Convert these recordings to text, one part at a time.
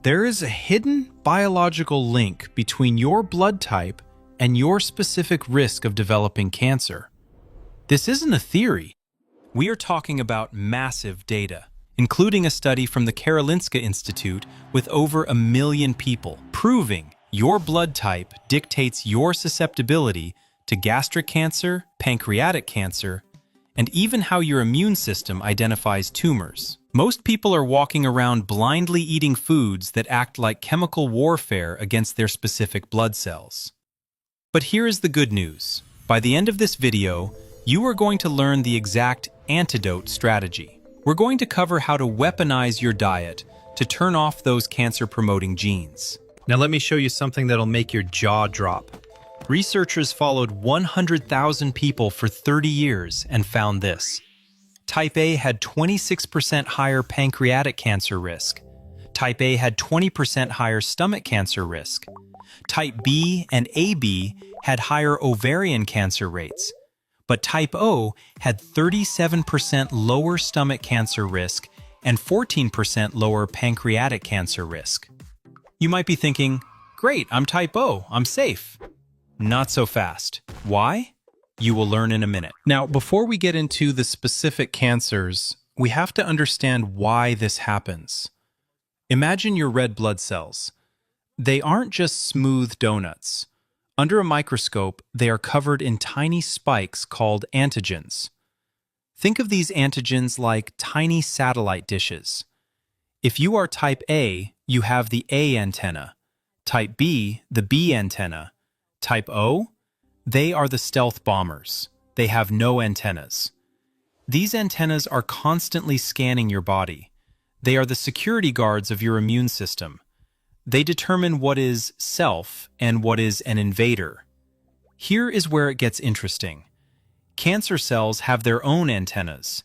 There is a hidden biological link between your blood type and your specific risk of developing cancer. This isn't a theory. We are talking about massive data, including a study from the Karolinska Institute with over 1 million people, proving your blood type dictates your susceptibility to gastric cancer, pancreatic cancer, and even how your immune system identifies tumors. Most people are walking around blindly eating foods that act like chemical warfare against their specific blood cells. But here is the good news. By the end of this video, you are going to learn the exact antidote strategy. We're going to cover how to weaponize your diet to turn off those cancer-promoting genes. Now let me show you something that'll make your jaw drop. Researchers followed 100,000 people for 30 years and found this. Type A had 26% higher pancreatic cancer risk. Type A had 20% higher stomach cancer risk. Type B and AB had higher ovarian cancer rates. But Type O had 37% lower stomach cancer risk and 14% lower pancreatic cancer risk. You might be thinking, great, I'm Type O, I'm safe. Not so fast. Why? You will learn in a minute. Now, before we get into the specific cancers, we have to understand why this happens. Imagine your red blood cells. They aren't just smooth donuts. Under a microscope, they are covered in tiny spikes called antigens. Think of these antigens like tiny satellite dishes. If you are Type A, you have the A antenna. Type B, the B antenna. Type O, they are the stealth bombers. They have no antennas. These antennas are constantly scanning your body. They are the security guards of your immune system. They determine what is self and what is an invader. Here is where it gets interesting. Cancer cells have their own antennas.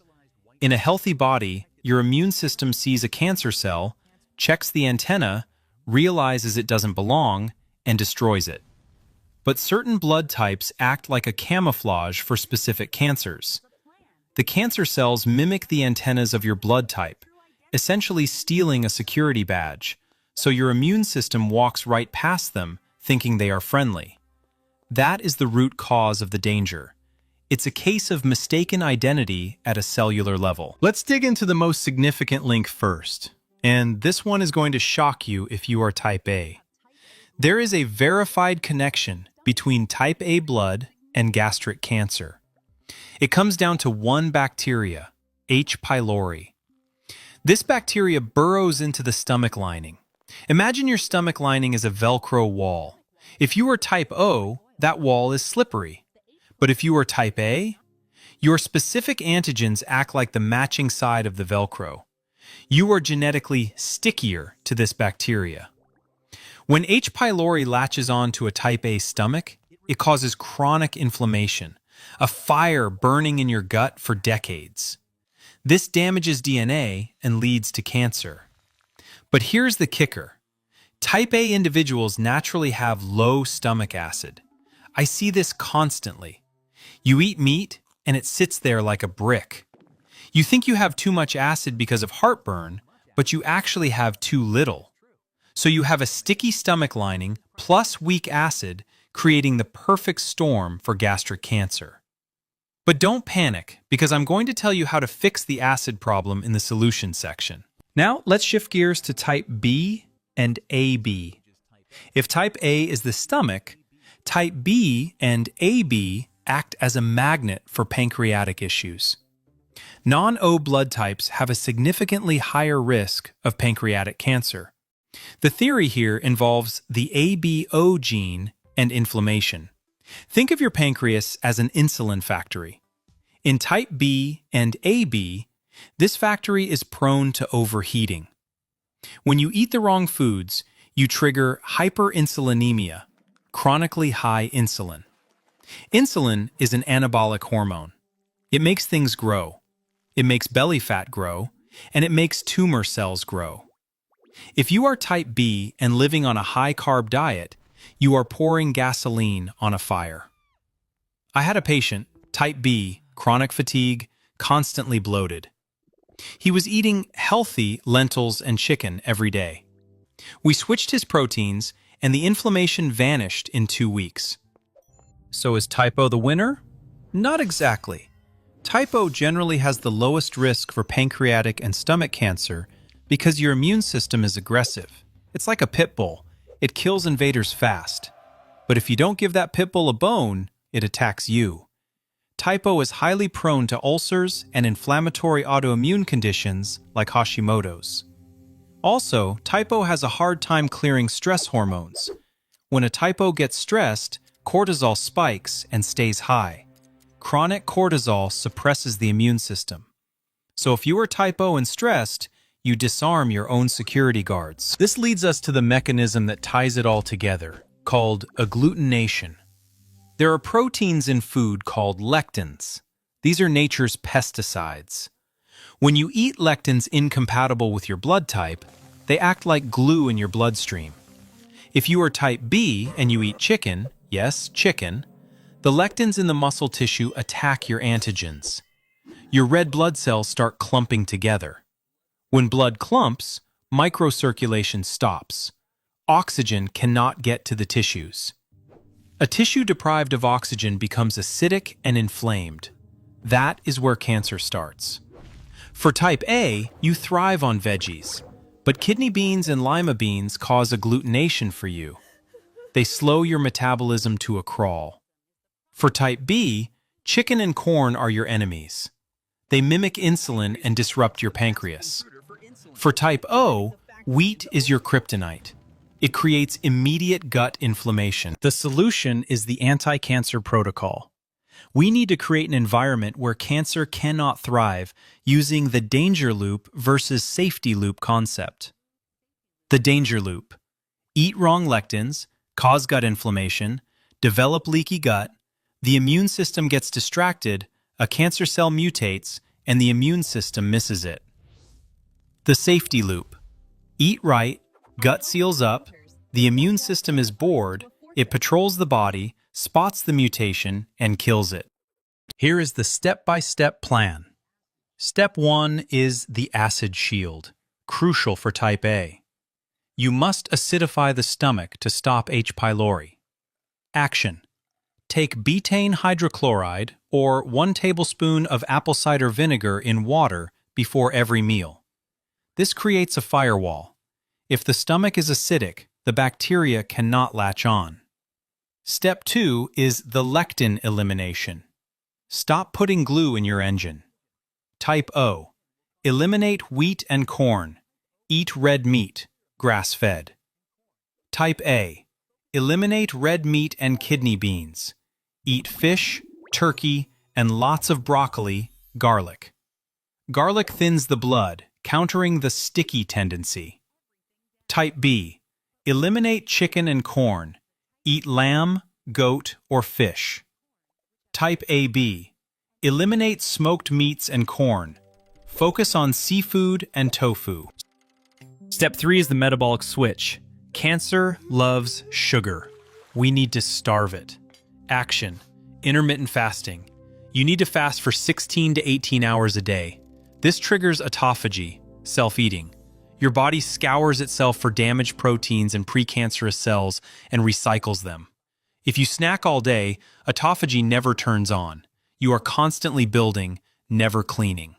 In a healthy body, your immune system sees a cancer cell, checks the antenna, realizes it doesn't belong, and destroys it. But certain blood types act like a camouflage for specific cancers. The cancer cells mimic the antennas of your blood type, essentially stealing a security badge, so your immune system walks right past them, thinking they are friendly. That is the root cause of the danger. It's a case of mistaken identity at a cellular level. Let's dig into the most significant link first, and this one is going to shock you if you are Type A. There is a verified connection between Type A blood and gastric cancer. It comes down to one bacteria, H. pylori. This bacteria burrows into the stomach lining. Imagine your stomach lining is a Velcro wall. If you are Type O, that wall is slippery. But if you are Type A, your specific antigens act like the matching side of the Velcro. You are genetically stickier to this bacteria. When H. pylori latches on to a Type A stomach, it causes chronic inflammation, a fire burning in your gut for decades. This damages DNA and leads to cancer. But here's the kicker. Type A individuals naturally have low stomach acid. I see this constantly. You eat meat, and it sits there like a brick. You think you have too much acid because of heartburn, but you actually have too little. So you have a sticky stomach lining plus weak acid, creating the perfect storm for gastric cancer. But don't panic, because I'm going to tell you how to fix the acid problem in the solution section. Now, let's shift gears to Type B and AB. If Type A is the stomach, Type B and AB act as a magnet for pancreatic issues. Non-O blood types have a significantly higher risk of pancreatic cancer. The theory here involves the ABO gene and inflammation. Think of your pancreas as an insulin factory. In Type B and AB, this factory is prone to overheating. When you eat the wrong foods, you trigger hyperinsulinemia, chronically high insulin. Insulin is an anabolic hormone. It makes things grow. It makes belly fat grow, and it makes tumor cells grow. If you are Type B and living on a high-carb diet, you are pouring gasoline on a fire. I had a patient, Type B, chronic fatigue, constantly bloated. He was eating healthy lentils and chicken every day. We switched his proteins, and the inflammation vanished in 2 weeks. So is Type O the winner? Not exactly. Type O generally has the lowest risk for pancreatic and stomach cancer because your immune system is aggressive. It's like a pit bull. It kills invaders fast. But if you don't give that pit bull a bone, it attacks you. Type O is highly prone to ulcers and inflammatory autoimmune conditions like Hashimoto's. Also, Type O has a hard time clearing stress hormones. When a Type O gets stressed, cortisol spikes and stays high. Chronic cortisol suppresses the immune system. So if you are Type O and stressed, you disarm your own security guards. This leads us to the mechanism that ties it all together, called agglutination. There are proteins in food called lectins. These are nature's pesticides. When you eat lectins incompatible with your blood type, they act like glue in your bloodstream. If you are Type B and you eat chicken, yes, chicken, the lectins in the muscle tissue attack your antigens. Your red blood cells start clumping together. When blood clumps, microcirculation stops. Oxygen cannot get to the tissues. A tissue deprived of oxygen becomes acidic and inflamed. That is where cancer starts. For Type A, you thrive on veggies, but kidney beans and lima beans cause agglutination for you. They slow your metabolism to a crawl. For Type B, chicken and corn are your enemies. They mimic insulin and disrupt your pancreas. For Type O, wheat is your kryptonite. It creates immediate gut inflammation. The solution is the anti-cancer protocol. We need to create an environment where cancer cannot thrive using the danger loop versus safety loop concept. The danger loop. Eat wrong lectins, cause gut inflammation, develop leaky gut, the immune system gets distracted, a cancer cell mutates, and the immune system misses it. The safety loop. Eat right, gut seals up, the immune system is bored, it patrols the body, spots the mutation, and kills it. Here is the step-by-step plan. Step 1 is the acid shield, crucial for Type A. You must acidify the stomach to stop H. pylori. Action. Take betaine hydrochloride or 1 tablespoon of apple cider vinegar in water before every meal. This creates a firewall. If the stomach is acidic, the bacteria cannot latch on. Step 2 is the lectin elimination. Stop putting glue in your engine. Type O. Eliminate wheat and corn. Eat red meat, grass-fed. Type A. Eliminate red meat and kidney beans. Eat fish, turkey, and lots of broccoli, garlic. Garlic thins the blood, countering the sticky tendency. Type B. Eliminate chicken and corn. Eat lamb, goat, or fish. Type AB. Eliminate smoked meats and corn. Focus on seafood and tofu. Step 3 is the metabolic switch. Cancer loves sugar. We need to starve it. Action. Intermittent fasting. You need to fast for 16 to 18 hours a day. This triggers autophagy, self-eating. Your body scours itself for damaged proteins and precancerous cells and recycles them. If you snack all day, autophagy never turns on. You are constantly building, never cleaning.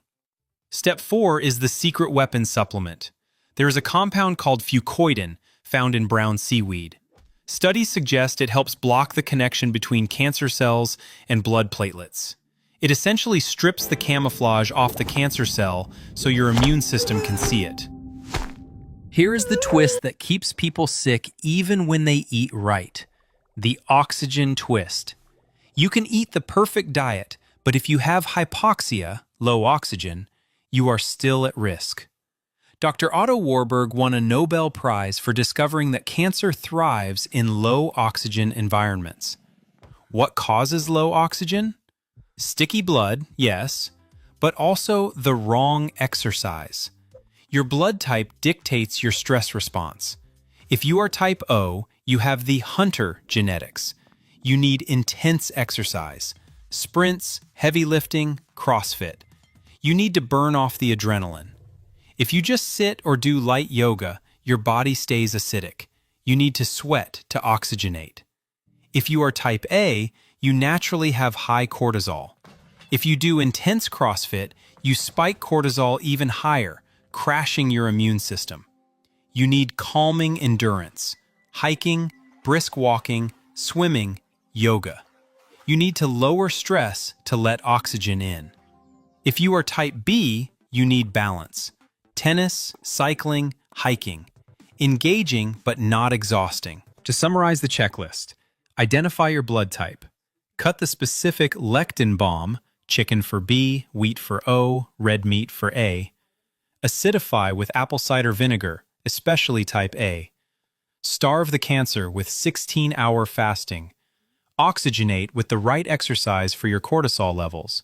Step 4 is the secret weapon supplement. There is a compound called fucoidan found in brown seaweed. Studies suggest it helps block the connection between cancer cells and blood platelets. It essentially strips the camouflage off the cancer cell so your immune system can see it. Here is the twist that keeps people sick even when they eat right. The oxygen twist. You can eat the perfect diet, but if you have hypoxia, low oxygen, you are still at risk. Dr. Otto Warburg won a Nobel Prize for discovering that cancer thrives in low oxygen environments. What causes low oxygen? Sticky blood, yes, but also the wrong exercise. Your blood type dictates your stress response. If you are Type O, you have the hunter genetics. You need intense exercise, sprints, heavy lifting, CrossFit. You need to burn off the adrenaline. If you just sit or do light yoga, your body stays acidic. You need to sweat to oxygenate. If you are type A, you naturally have high cortisol. If you do intense CrossFit, you spike cortisol even higher, crashing your immune system. You need calming endurance, hiking, brisk walking, swimming, yoga. You need to lower stress to let oxygen in. If you are type B, you need balance. Tennis, cycling, hiking. Engaging but not exhausting. To summarize the checklist, identify your blood type. Cut the specific lectin bomb, chicken for B, wheat for O, red meat for A. Acidify with apple cider vinegar, especially type A. Starve the cancer with 16-hour fasting. Oxygenate with the right exercise for your cortisol levels.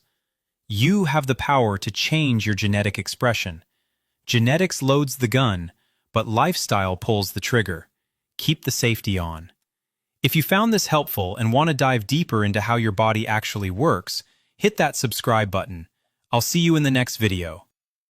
You have the power to change your genetic expression. Genetics loads the gun, but lifestyle pulls the trigger. Keep the safety on. If you found this helpful and want to dive deeper into how your body actually works, hit that subscribe button. I'll see you in the next video.